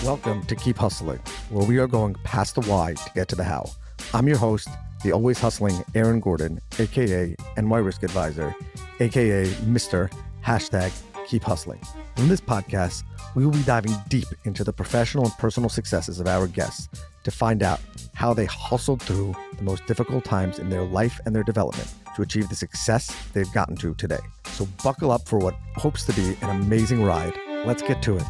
Welcome to Keep Hustling, where we are going past the why to get to the how. I'm your host, the always hustling Aaron Gordon, aka NY Risk Advisor, aka Mr. Keep Hustling. In this podcast, we will be diving deep into the professional and personal successes of our guests to find out how they hustled through the most difficult times in their life and their development to achieve the success they've gotten to today. So buckle up for what hopes to be an amazing ride. Let's get to it.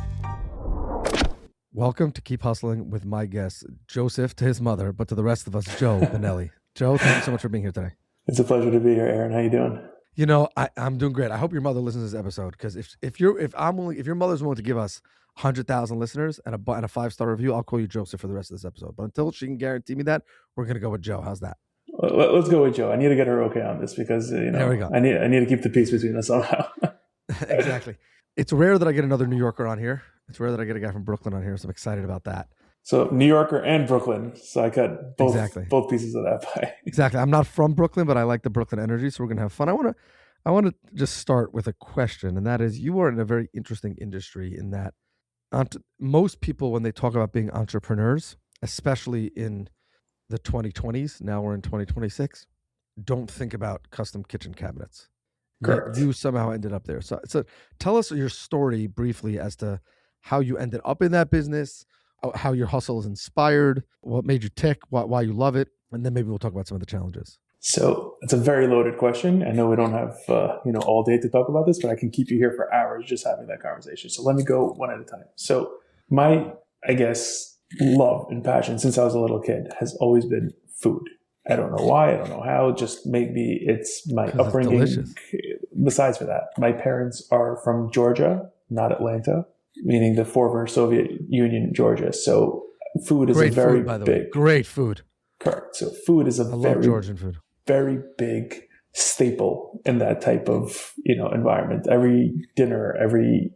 Welcome to Keep Hustling with my guest, Joseph to his mother, but to the rest of us, Joe Binelli. Joe, thank you so much for being here today. It's a pleasure to be here, Aaron. How you doing? You know, I'm doing great. I hope your mother listens to this episode, because if your mother's willing to give us 100,000 listeners and a 5-star review, I'll call you Joseph for the rest of this episode. But until she can guarantee me that, we're gonna go with Joe. How's that? Let's go with Joe. I need to get her okay on this because there we go. I need to keep the peace between us somehow. Exactly. It's rare that I get another New Yorker on here. It's rare that I get a guy from Brooklyn on here, so I'm excited about that. So New Yorker and Brooklyn. So I got both pieces of that pie. Exactly. I'm not from Brooklyn, but I like the Brooklyn energy, so we're gonna have fun. I want to just start with a question, and that is, you are in a very interesting industry in that most people, when they talk about being entrepreneurs, especially in the 2020s, now we're in 2026, don't think about custom kitchen cabinets. Correct. You somehow ended up there. So tell us your story briefly as to how you ended up in that business, how your hustle is inspired, what made you tick, why you love it, and then maybe we'll talk about some of the challenges. So it's a very loaded question. I know we don't have all day to talk about this, but I can keep you here for hours just having that conversation. So let me go one at a time. So my, love and passion since I was a little kid has always been food. I don't know why. I don't know how. Just maybe it's my upbringing. It's Besides for that, my parents are from Georgia, not Atlanta, meaning the former Soviet Union, Georgia. So food is very big. Great food. Correct. So food is love Georgian food. Very big staple in that type of environment. Every dinner,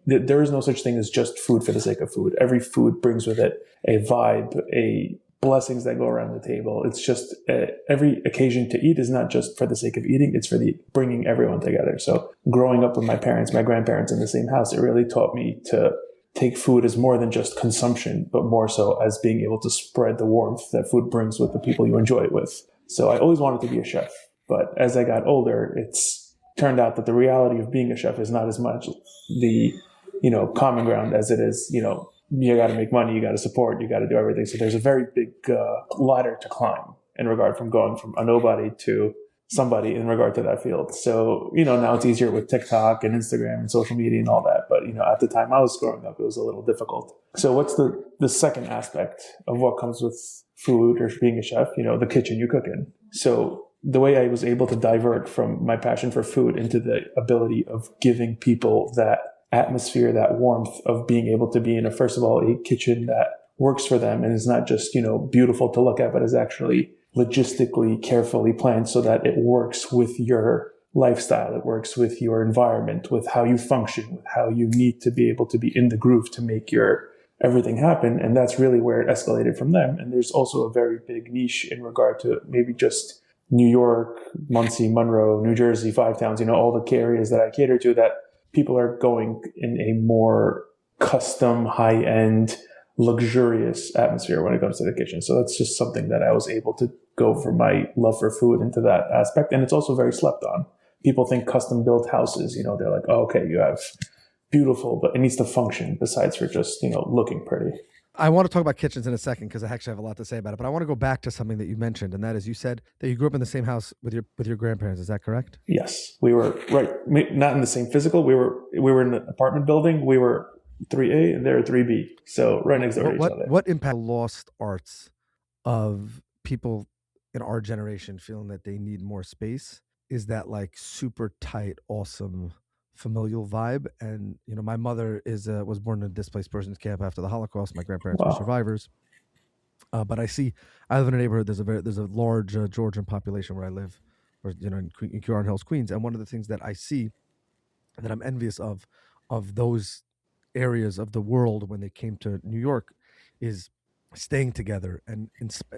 there is no such thing as just food for the sake of food. Every food brings with it a vibe, a blessings that go around the table. It's just every occasion to eat is not just for the sake of eating. It's for the bringing everyone together. So growing up with my parents, my grandparents in the same house, it really taught me to take food as more than just consumption, but more so as being able to spread the warmth that food brings with the people you enjoy it with. So I always wanted to be a chef. But as I got older, it's turned out that the reality of being a chef is not as much the, common ground as it is, you got to make money, you got to support, you got to do everything. So there's a very big ladder to climb in regard from going from a nobody to somebody in regard to that field. So, now it's easier with TikTok and Instagram and social media and all that. But, at the time I was growing up, it was a little difficult. So what's the second aspect of what comes with food or being a chef? The kitchen you cook in. So the way I was able to divert from my passion for food into the ability of giving people that atmosphere, that warmth of being able to be in first of all, a kitchen that works for them and is not just, beautiful to look at, but is actually logistically carefully planned so that it works with your lifestyle. It works with your environment, with how you function, with how you need to be able to be in the groove to make your everything happen. And that's really where it escalated from them. And there's also a very big niche in regard to maybe just New York, Muncie, Monroe, New Jersey, Five Towns, all the areas that I cater to, that people are going in a more custom, high-end, luxurious atmosphere when it comes to the kitchen. So that's just something that I was able to go from my love for food into that aspect. And it's also very slept on. People think custom-built houses, they're like, oh, okay, you have beautiful, but it needs to function besides for just, looking pretty. I want to talk about kitchens in a second because I actually have a lot to say about it, but I want to go back to something that you mentioned, and that is, you said that you grew up in the same house with your grandparents. Is that correct? Yes, we were not in the same physical. We were in an apartment building. We were 3A and they were 3B, so right next door to each other. What impact lost arts of people in our generation feeling that they need more space is that like super tight, awesome familial vibe? And my mother was born in a displaced persons camp after the Holocaust. My grandparents were survivors, but I live in a neighborhood. There's a large Georgian population where I live, or in Huron Hills, Queens. And one of the things that I see that I'm envious of those areas of the world when they came to New York is staying together and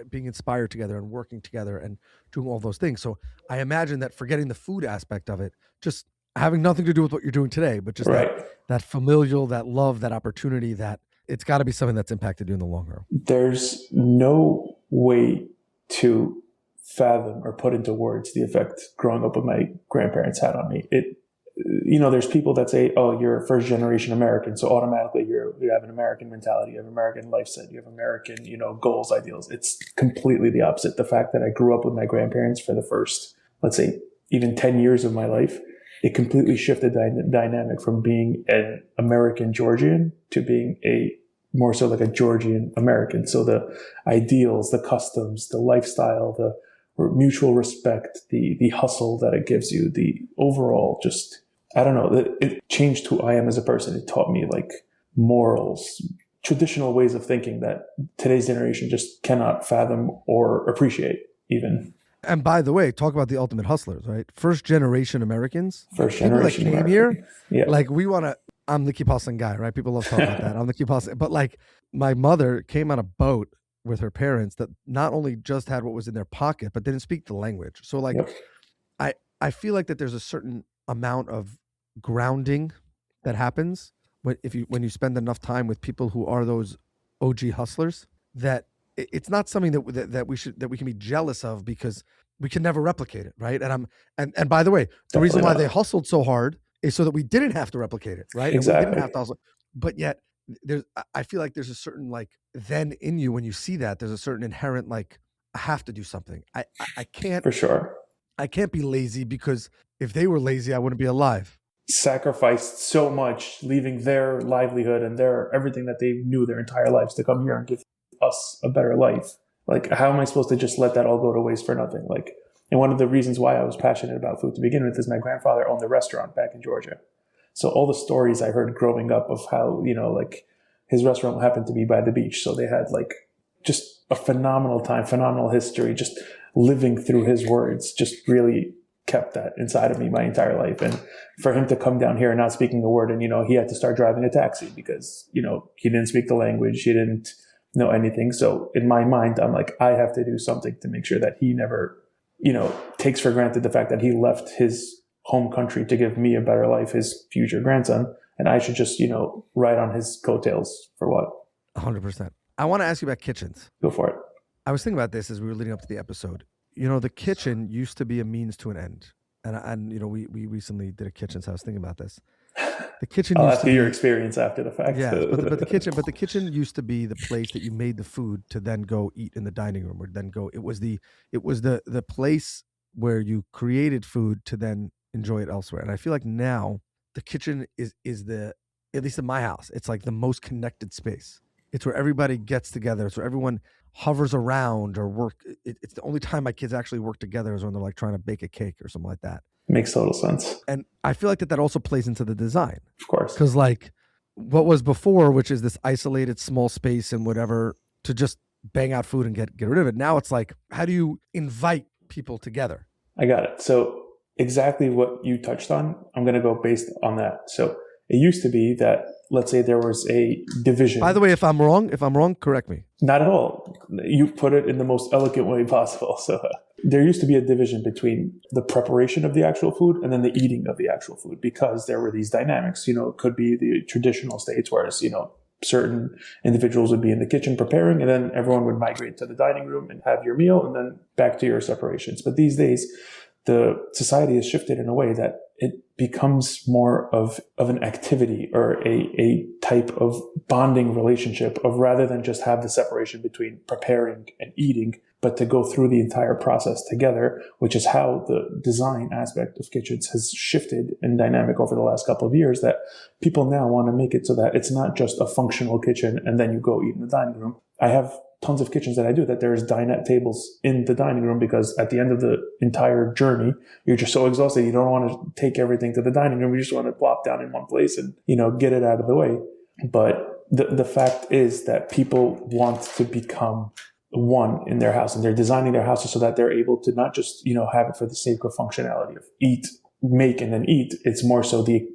being inspired together and working together and doing all those things. So I imagine that, forgetting the food aspect of it, just having nothing to do with what you're doing today, but just that familial, that love, that opportunity, that it's got to be something that's impacted you in the long run. There's no way to fathom or put into words the effect growing up with my grandparents had on me. There's people that say, oh, you're first generation American, so automatically you have an American mentality, you have American life set, you have American, goals, ideals. It's completely the opposite. The fact that I grew up with my grandparents for the first, let's say, even 10 years of my life, it completely shifted the dynamic from being an American Georgian to being more so like a Georgian American. So the ideals, the customs, the lifestyle, the mutual respect, the hustle that it gives you, the overall just, I don't know, it changed who I am as a person. It taught me like morals, traditional ways of thinking that today's generation just cannot fathom or appreciate even. And by the way, talk about the ultimate hustlers, right? First generation Americans, First people that generation came American. here, Yeah. like I'm the keep hustling guy, right? People love talking about that. I'm the keep hustling. But like my mother came on a boat with her parents that not only just had what was in their pocket, but didn't speak the language. So like, Yep. I feel like that there's a certain amount of grounding that happens when you spend enough time with people who are those OG hustlers, that it's not something that we can be jealous of because we can never replicate it, right? And by the way, the reason why they hustled so hard is so that we didn't have to replicate it, right? Exactly. And we didn't have to hustle. But yet I feel like there's a certain like then in you when you see that there's a certain inherent like I have to do something. I can't For sure. I can't be lazy because if they were lazy, I wouldn't be alive. Sacrificed so much, leaving their livelihood and their everything that they knew their entire lives to come here and give us a better life. Like, how am I supposed to just let that all go to waste for nothing? Like, and one of the reasons why I was passionate about food to begin with is my grandfather owned a restaurant back in Georgia. So all the stories I heard growing up of how, like his restaurant happened to be by the beach. So they had like just a phenomenal time, phenomenal history, just living through his words, just really kept that inside of me my entire life. And for him to come down here and not speaking a word, and, he had to start driving a taxi because, he didn't speak the language. He didn't know anything. So in my mind, I'm like, I have to do something to make sure that he never, takes for granted the fact that he left his home country to give me a better life, his future grandson. And I should just, ride on his coattails for what? 100%. I want to ask you about kitchens. Go for it. I was thinking about this as we were leading up to the episode. The kitchen used to be a means to an end. And we recently did a kitchen, so I was thinking about this. The kitchen I'll used ask to you be your experience after the fact. Yeah, but the kitchen used to be the place that you made the food to then go eat in the dining room, or then go. It was the place where you created food to then enjoy it elsewhere. And I feel like now the kitchen is the, at least in my house, it's like the most connected space. It's where everybody gets together. It's where everyone hovers around or work. It's the only time my kids actually work together is when they're like trying to bake a cake or something like that. Makes total sense. And I feel like that also plays into the design. Of course. Because like what was before, which is this isolated small space and whatever to just bang out food and get rid of it. Now it's like, how do you invite people together? I got it. So exactly what you touched on, I'm going to go based on that. So it used to be that, let's say there was a division. By the way, if I'm wrong, correct me. Not at all. You put it in the most eloquent way possible. So there used to be a division between the preparation of the actual food and then the eating of the actual food, because there were these dynamics. It could be the traditional states, whereas, certain individuals would be in the kitchen preparing, and then everyone would migrate to the dining room and have your meal and then back to your separations. But these days, the society has shifted in a way that it becomes more of an activity or a type of bonding relationship of, rather than just have the separation between preparing and eating, but to go through the entire process together, which is how the design aspect of kitchens has shifted in dynamic over the last couple of years, that people now want to make it so that it's not just a functional kitchen and then you go eat in the dining room. I have tons of kitchens that I do that there's dinette tables in the dining room, because at the end of the entire journey, you're just so exhausted. You don't want to take everything to the dining room. You just want to plop down in one place and, get it out of the way. But the fact is that people want to become one in their house, and they're designing their houses so that they're able to not just, have it for the sake of functionality of eat, make, and then eat. It's more so the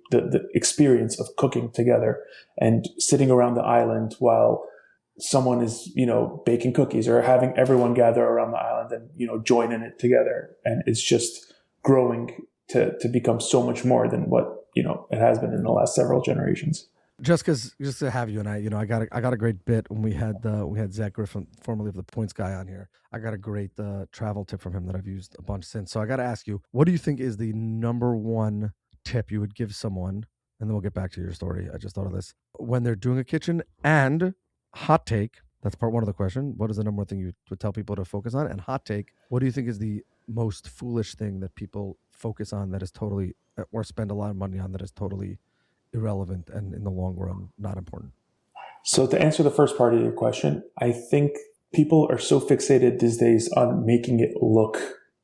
experience of cooking together and sitting around the island while someone is, baking cookies, or having everyone gather around the island and, join in it together. And it's just growing to become so much more than what, it has been in the last several generations. just to have you and I, I got a great bit when we had Zach Griffin, formerly of the Points Guy, on here. I got a great travel tip from him that I've used a bunch since. So I got to ask you, what do you think is the number one tip you would give someone? And then we'll get back to your story. I just thought of this when they're doing a kitchen. And hot take. That's part one of the question. What is the number one thing you would tell people to focus on? And hot take. What do you think is the most foolish thing that people focus on that is totally, or spend a lot of money on, that is totally irrelevant and in the long run not important? So to answer the first part of your question, I think people are so fixated these days on making it look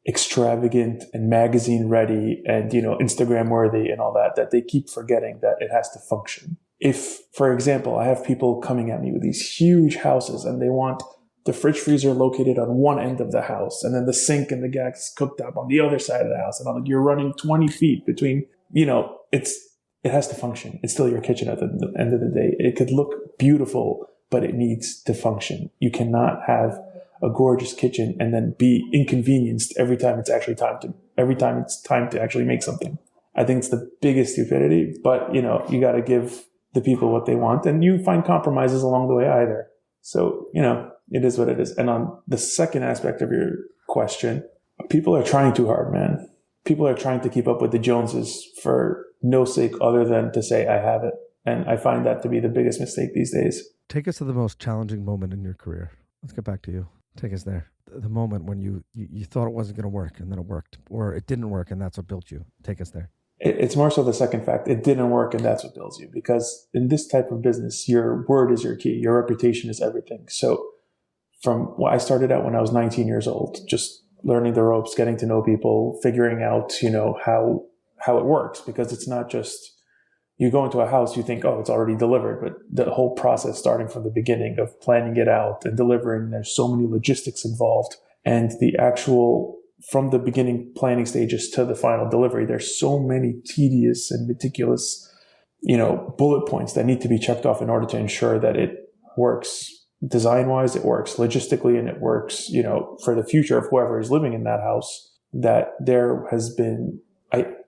extravagant and magazine ready and, Instagram worthy and all that, that they keep forgetting that it has to function. If, for example, I have people coming at me with these huge houses and they want the fridge freezer located on one end of the house and then the sink and the gas cooktop on the other side of the house. And I'm like, you're running 20 feet between, it has to function. It's still your kitchen at the end of the day. It could look beautiful, but it needs to function. You cannot have a gorgeous kitchen and then be inconvenienced every time it's time to actually make something. I think it's the biggest stupidity, but you got to give the people what they want, and you find compromises along the way either. So, it is what it is. And on the second aspect of your question, people are trying too hard, man. People are trying to keep up with the Joneses for no sake other than to say, I have it. And I find that to be the biggest mistake these days. Take us to the most challenging moment in your career. Let's get back to you. Take us there. The moment when you thought it wasn't going to work and then it worked, or it didn't work and that's what built you. Take us there. It's more so the second fact. It didn't work and that's what builds you. Because in this type of business, your word is your key. Your reputation is everything. So I started out when I was 19 years old, just learning the ropes, getting to know people, figuring out, how it works, because it's not just you go into a house, you think, oh, it's already delivered, but the whole process starting from the beginning of planning it out and delivering, there's so many logistics involved, and the actual from the beginning planning stages to the final delivery, there's so many tedious and meticulous, bullet points that need to be checked off in order to ensure that it works design-wise, it works logistically, and it works, for the future of whoever is living in that house. That there has been,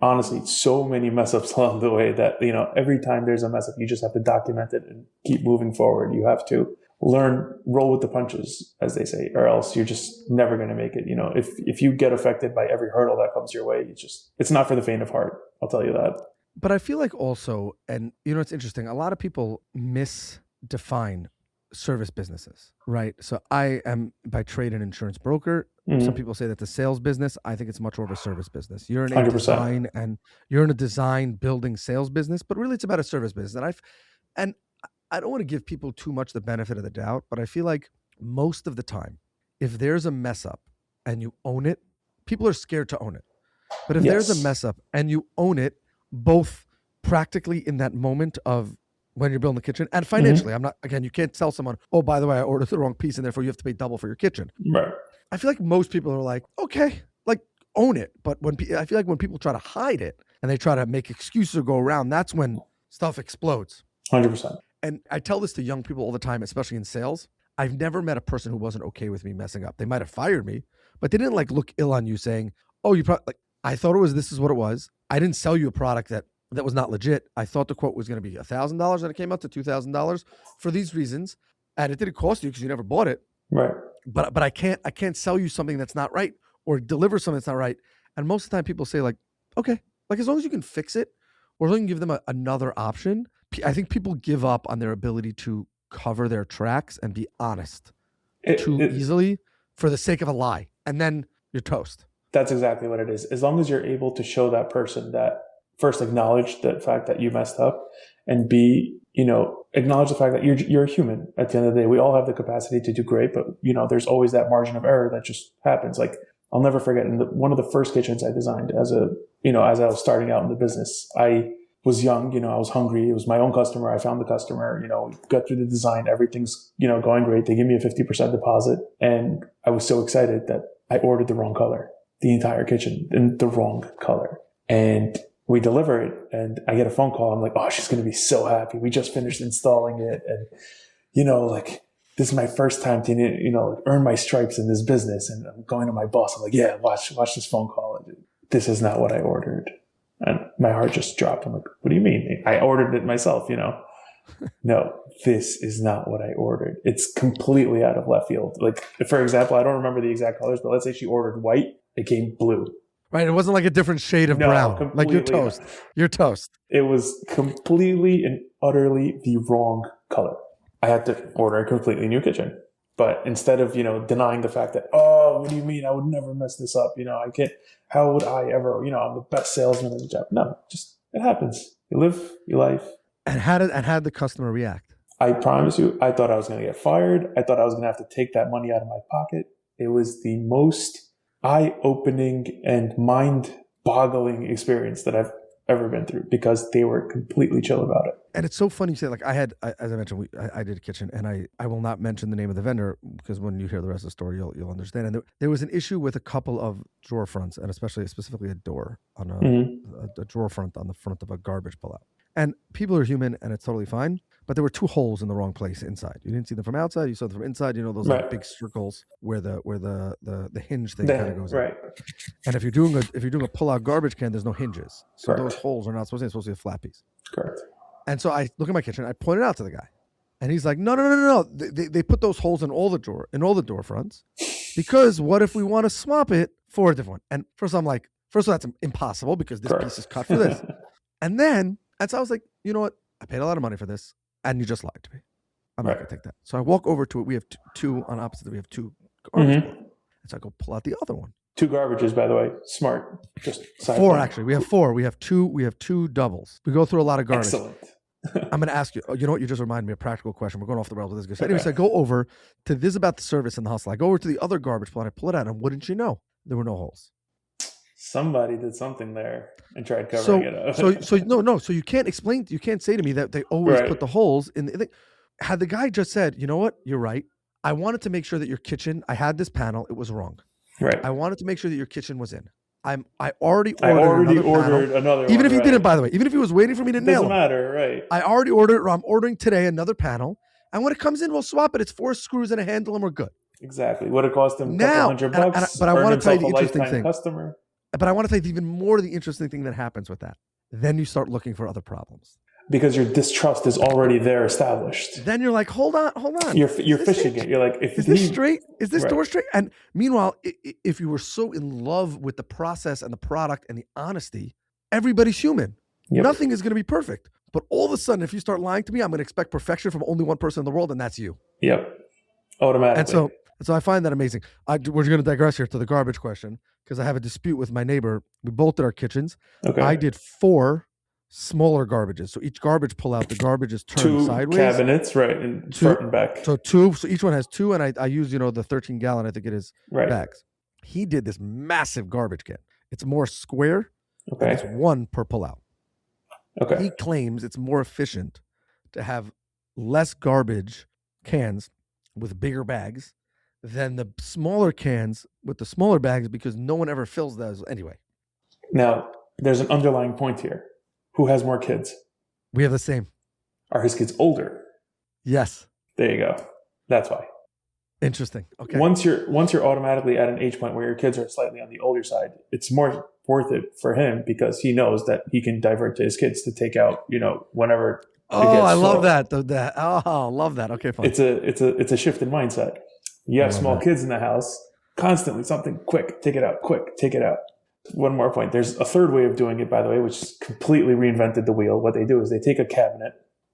honestly, so many mess ups along the way that, every time there's a mess up, you just have to document it and keep moving forward. You have to roll with the punches, as they say, or else you're just never going to make it. If you get affected by every hurdle that comes your way, it's not for the faint of heart. I'll tell you that. But I feel like also, and it's interesting, a lot of people misdefine service businesses, right? So I am by trade an insurance broker. Mm-hmm. Some people say that the sales business. I think it's much more of a service business. You're in a 100%. design building sales business, but really it's about a service business. And I don't want to give people too much the benefit of the doubt, but I feel like most of the time, if there's a mess up and you own it, people are scared to own it. But if there's a mess up and you own it, both practically in that moment of when you're building the kitchen and financially, you can't tell someone, oh, by the way, I ordered the wrong piece and therefore you have to pay double for your kitchen. Right. I feel like most people are like, okay, like own it. But I feel like when people try to hide it and they try to make excuses or go around, that's when stuff explodes. 100%. And I tell this to young people all the time, especially in sales. I've never met a person who wasn't okay with me messing up. They might have fired me, but they didn't look ill on you saying, oh, I thought this is what it was. I didn't sell you a product that was not legit. I thought the quote was going to be $1,000 and it came out to $2,000 for these reasons. And it didn't cost you because you never bought it. Right. But I can't sell you something that's not right or deliver something that's not right. And most of the time people say okay, as long as you can fix it or as long as you can give them another option. I think people give up on their ability to cover their tracks and be honest too easily for the sake of a lie. And then you're toast. That's exactly what it is. As long as you're able to show that person that, first, acknowledge the fact that you messed up, and B, acknowledge the fact that you're a human. At the end of the day, we all have the capacity to do great, but there's always that margin of error that just happens. I'll never forget one of the first kitchens I designed as I was starting out in the business. I was young, I was hungry. It was my own customer. I found the customer, got through the design. Everything's, going great. They give me a 50% deposit. And I was so excited that I ordered the wrong color, the entire kitchen in the wrong color. And we deliver it and I get a phone call. I'm like, oh, she's going to be so happy. We just finished installing it. And, this is my first time to, earn my stripes in this business. And I'm going to my boss. I'm like, yeah, watch this phone call. This is not what I ordered. And my heart just dropped. I'm like, what do you mean? I ordered it myself, no, this is not what I ordered. It's completely out of left field. Like, for example, I don't remember the exact colors, but let's say she ordered white, it came blue. Right? It wasn't like a different shade of No, brown. Like you're completely not. toast. You're toast. It was completely and utterly the wrong color. I had to order a completely new kitchen. But instead of, denying the fact that, oh, what do you mean? I would never mess this up. I can't, how would I ever, I'm the best salesman in the job. No, just, it happens. You live your life. And how did the customer react? I promise you, I thought I was going to get fired. I thought I was going to have to take that money out of my pocket. It was the most eye-opening and mind-boggling experience that I've ever been through because they were completely chill about it. And it's so funny you say, like, as I mentioned, I did a kitchen, and I will not mention the name of the vendor because when you hear the rest of the story, you'll understand. And there was an issue with a couple of drawer fronts, and specifically a door on a drawer front on the front of a garbage pullout. And people are human, and it's totally fine. But there were two holes in the wrong place inside. You didn't see them from outside; you saw them from inside. Those like big circles where the hinge thing kind of goes right. in. And if you're doing a pull-out garbage can, there's no hinges, so Correct. those holes are not supposed to be. It's supposed to be a flat piece. Correct. And so I look at my kitchen. I point it out to the guy, and he's like, "No. They put those holes in all the door fronts, because what if we want to swap it for a different one?" And first I'm like, that's impossible because this piece is cut for this. And then so I was like, you know what? I paid a lot of money for this, and you just lied to me. I'm not gonna take that. So I walk over to it. We have two on opposite. We have two garbage. And so I go pull out the other one. 2 garbages, by the way. Smart. Just 4 actually. We have 4. We have two doubles. We go through a lot of garbage. Excellent. I'm going to ask you, you know what? You just reminded me of a practical question. We're going off the rails with this. So anyways, I go over to this about the service in the hustle. I go over to the other garbage pull and I pull it out, and wouldn't you know, there were no holes. Somebody did something there and tried covering it up. So you can't explain. You can't say to me that they always put the holes in. Had the guy just said, you know what? You're right. I wanted to make sure that your kitchen. I had this panel. It was wrong. Right. I wanted to make sure that your kitchen was in. I already ordered another even if he didn't, by the way, even if he was waiting for me to nail it. Doesn't matter, right? I already ordered it. I'm ordering today another panel, and when it comes in, we'll swap it. It's 4 screws and a handle, and we're good. Exactly. Would have cost him a couple $100. But I want to tell you the interesting thing. Customer. But I want to tell you even more the interesting thing that happens with that. Then you start looking for other problems. Because your distrust is already there established. Then you're like, hold on. You're fishing it. You're like, is this straight? Is this door straight? And meanwhile, if you were so in love with the process and the product and the honesty, everybody's human. Yep. Nothing is going to be perfect. But all of a sudden, if you start lying to me, I'm going to expect perfection from only one person in the world, and that's you. Yep. Automatically. And so I find that amazing. We're going to digress here to the garbage question because I have a dispute with my neighbor. We both did our kitchens. Okay. I did 4 smaller garbages. So each garbage pull out, the garbage is turned 2 sideways. Cabinets, right, and front and back. So 2. So each one has 2, and I use, the 13-gallon, I think it is, bags. He did this massive garbage can. It's more square. Okay. And it's 1 per pull out. Okay. He claims it's more efficient to have less garbage cans with bigger bags than the smaller cans with the smaller bags because no one ever fills those anyway. Now, there's an underlying point here. Who has more kids? We have the same. Are his kids older? Yes. There you go. That's why. Interesting. Okay. Once you're automatically at an age point where your kids are slightly on the older side, it's more worth it for him because he knows that he can divert to his kids to take out, whenever. I love that. Love that. Okay, fine. It's a shift in mindset. You have small kids in the house, constantly something quick, take it out, quick, take it out. One more point. There's a third way of doing it, by the way, which completely reinvented the wheel. What they do is they take a cabinet,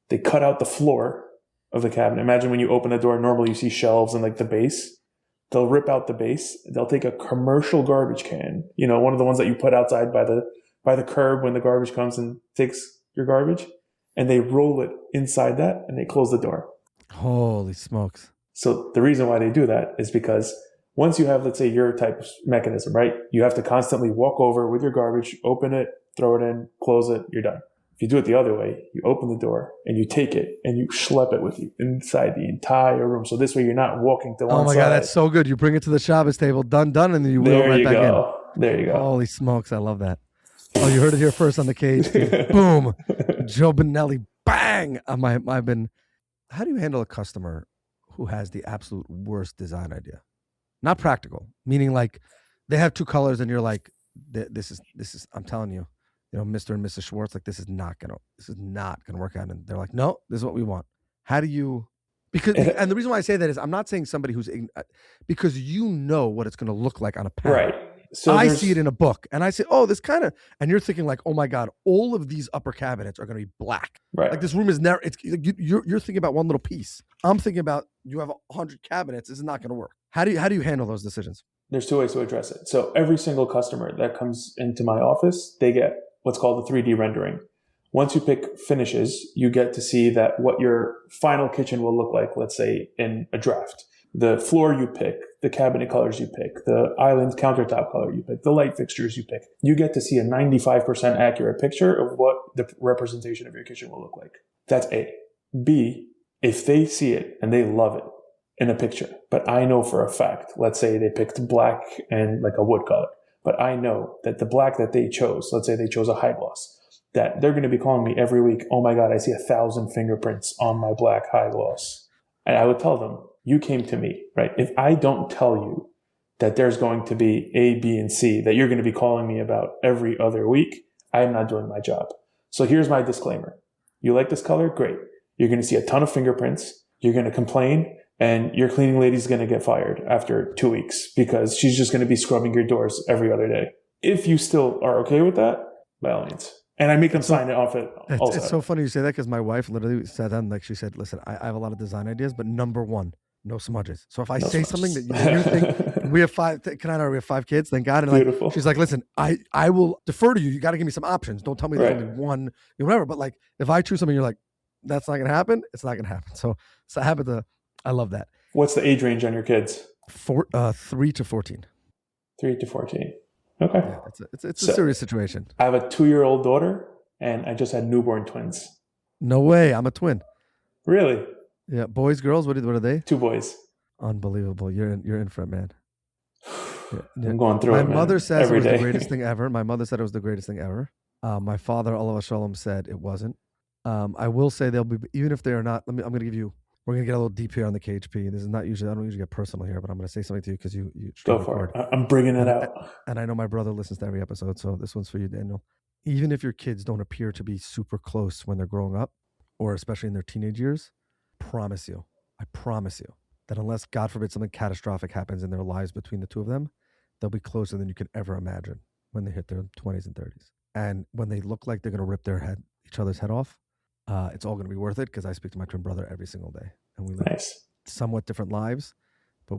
they cut out the floor of the cabinet. Imagine when you open the door, normally you see shelves and like the base. They'll rip out the base. They'll take a commercial garbage can, one of the ones that you put outside by the curb when the garbage comes and takes your garbage, and they roll it inside that and they close the door. Holy smokes. So the reason why they do that is because once you have, let's say, your type of mechanism, right? You have to constantly walk over with your garbage, open it, throw it in, close it, you're done. If you do it the other way, you open the door and you take it and you schlep it with you inside the entire room. So this way you're not walking to one side. Oh my God, that's so good. You bring it to the Shabbos table, done, and then you wheel right back in. There you go. Holy smokes, I love that. Oh, you heard it here first on the cage. Boom. Joe Binelli, bang. How do you handle a customer who has the absolute worst design idea? Not practical, meaning like they have 2 colors and you're like, this is, I'm telling you, Mr. and Mrs. Schwartz, like this is not gonna work out. And they're like, no, this is what we want. How do you? And the reason why I say that is I'm not saying somebody who's because what it's going to look like on a panel. Right. So I see it in a book and I say, oh, this kind of, and you're thinking like, oh my God, all of these upper cabinets are going to be black. Right. Like this room is never, you're thinking about one little piece. I'm thinking about you have 100 cabinets. This is not going to work. How do you handle those decisions? There's two ways to address it. So every single customer that comes into my office, they get what's called a 3D rendering. Once you pick finishes, you get to see that what your final kitchen will look like, let's say in a draft. The floor you pick, the cabinet colors you pick, the island countertop color you pick, the light fixtures you pick. You get to see a 95% accurate picture of what the representation of your kitchen will look like. That's A. B, if they see it and they love it in a picture, but I know for a fact, let's say they picked black and like a wood color, but I know that the black that they chose, let's say they chose a high gloss, that they're going to be calling me every week, oh my God, I see 1,000 fingerprints on my black high gloss. And I would tell them, you came to me, right? If I don't tell you that there's going to be A, B, and C that you're going to be calling me about every other week, I am not doing my job. So here's my disclaimer. You like this color? Great. You're going to see a ton of fingerprints. You're going to complain, and your cleaning lady's going to get fired after 2 weeks because she's just going to be scrubbing your doors every other day. If you still are okay with that, by all means. And I make them sign it off it also. It's so funny you say that because my wife literally said that, like she said, listen, I have a lot of design ideas, but number one, no smudges. So if I say something that you think, we have 5, we have 5 kids, thank God. And like, she's like, listen, I will defer to you. You got to give me some options. Don't tell me there's only one, whatever. But like, if I choose something, you're like, that's not going to happen. It's not going to happen. So I love that. What's the age range on your kids? 3 to 14. 3 to 14. Okay. Yeah, it's a serious situation. I have a 2-year-old daughter, and I just had newborn twins. No way. I'm a twin. Really? Yeah. Boys, girls, what are they? 2 boys. Unbelievable. You're in for it, man. Yeah. I'm going through it, My mother says it was the greatest thing ever. My mother said it was the greatest thing ever. My father, Allah Shalom, said it wasn't. I will say they'll be, even if they are not, I'm going to give you, we're going to get a little deep here on the KHP. This is not usually, I don't usually get personal here, but I'm going to say something to you because you go for it. I'm bringing it out. And I know my brother listens to every episode, so this one's for you, Daniel. Even if your kids don't appear to be super close when they're growing up, or especially in their teenage years, I promise you that unless, God forbid, something catastrophic happens in their lives between the two of them, they'll be closer than you could ever imagine when they hit their 20s and 30s. And when they look like they're going to rip each other's head off, it's all going to be worth it because I speak to my twin brother every single day. And we live somewhat different lives, but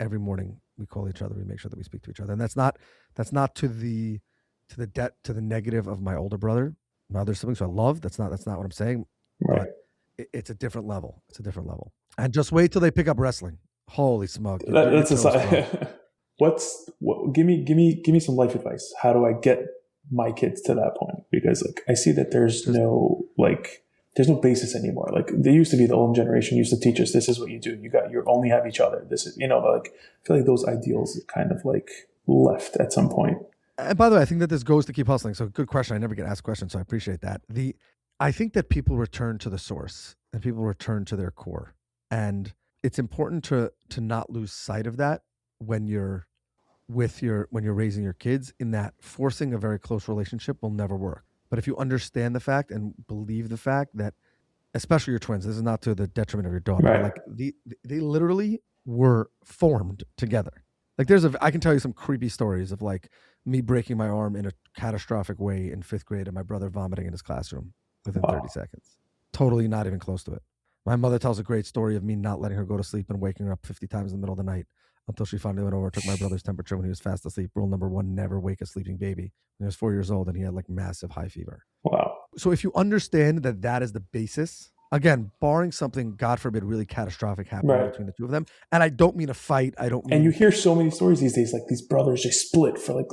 every morning we call each other. We make sure that we speak to each other. And that's not to the negative of my older brother, my other siblings who I love. That's not what I'm saying. Right. But it's a different level. And just wait till they pick up wrestling. Holy smoke! Give me some life advice. How do I get my kids to that point? Because like I see that there's no basis anymore. Like there used to be, the old generation used to teach us, this is what you do. You only have each other. This is, like, I feel like those ideals kind of like left at some point. And by the way, I think that this goes to keep hustling. So good question. I never get asked questions, so I appreciate that. I think that people return to the source and people return to their core. And it's important to not lose sight of that when you're raising your kids, in that forcing a very close relationship will never work. But if you understand the fact and believe the fact that, especially your twins, this is not to the detriment of your daughter, right. But like they literally were formed together. Like I can tell you some creepy stories of like me breaking my arm in a catastrophic way in 5th grade and my brother vomiting in his classroom within 30 seconds. Totally not even close to it. My mother tells a great story of me not letting her go to sleep and waking her up 50 times in the middle of the night until she finally went over and took my brother's temperature when he was fast asleep. Rule number 1, never wake a sleeping baby. When he was 4 years old and he had like massive high fever. Wow. So if you understand that is the basis, again, barring something, God forbid, really catastrophic happening between the two of them. And I don't mean a fight. And you hear so many stories these days, like these brothers just split for like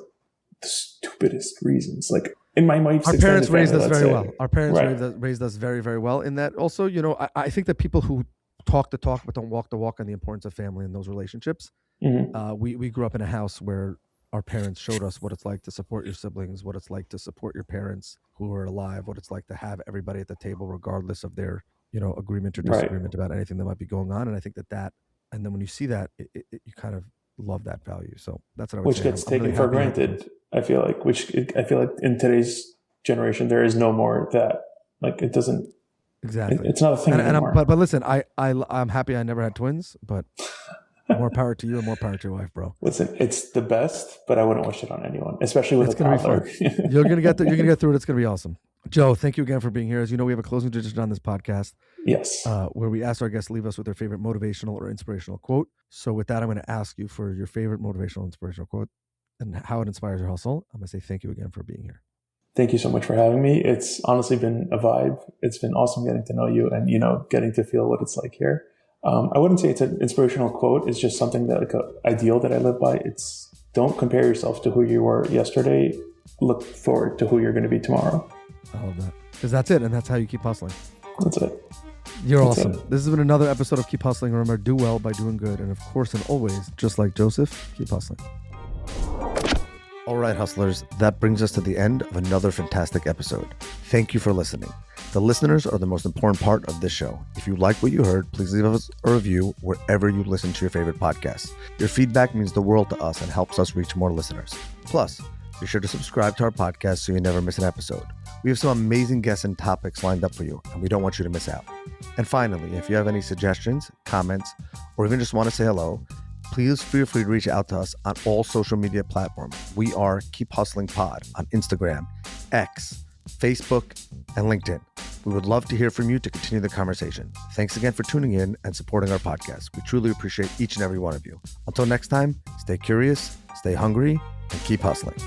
the stupidest reasons. Like in my wife's our parents raised us very well. Our parents raised us very, very well in that. Also, I think that people who talk the talk but don't walk the walk on the importance of family and those relationships. Mm-hmm. We grew up in a house where our parents showed us what it's like to support your siblings, what it's like to support your parents who are alive, what it's like to have everybody at the table, regardless of their, agreement or disagreement about anything that might be going on. And I think that, and then when you see that, you kind of love that value. So that's what I would say. Which gets taken for granted. I feel like in today's generation, there is no more that. Like, it doesn't. Exactly. It's not a thing anymore. But listen, I'm happy I never had twins, but more power to you and more power to your wife, bro. Listen, it's the best, but I wouldn't wish it on anyone, especially with a toddler. You're gonna get through it. It's gonna be awesome. Joe, thank you again for being here. As you know, we have a closing tradition on this podcast. Yes. Where we ask our guests to leave us with their favorite motivational or inspirational quote. So with that, I'm going to ask you for your favorite motivational, inspirational quote and how it inspires your hustle. I'm going to say thank you again for being here. Thank you so much for having me. It's honestly been a vibe. It's been awesome getting to know you and, getting to feel what it's like here. I wouldn't say it's an inspirational quote. It's just something that, like, an ideal that I live by. It's, don't compare yourself to who you were yesterday. Look forward to who you're going to be tomorrow. I love that. Because that's it. And that's how you keep hustling. That's it. You're awesome. This has been another episode of Keep Hustling. Remember, do well by doing good. And of course, and always, just like Joseph, keep hustling. All right, hustlers, that brings us to the end of another fantastic episode. Thank you for listening. The listeners are the most important part of this show. If you like what you heard, please leave us a review wherever you listen to your favorite podcasts. Your feedback means the world to us and helps us reach more listeners. Plus, be sure to subscribe to our podcast so you never miss an episode. We have some amazing guests and topics lined up for you, and we don't want you to miss out. And finally, if you have any suggestions, comments, or even just want to say hello, please feel free to reach out to us on all social media platforms. We are Keep Hustling Pod on Instagram, X, Facebook, and LinkedIn. We would love to hear from you to continue the conversation. Thanks again for tuning in and supporting our podcast. We truly appreciate each and every one of you. Until next time, stay curious, stay hungry, and keep hustling.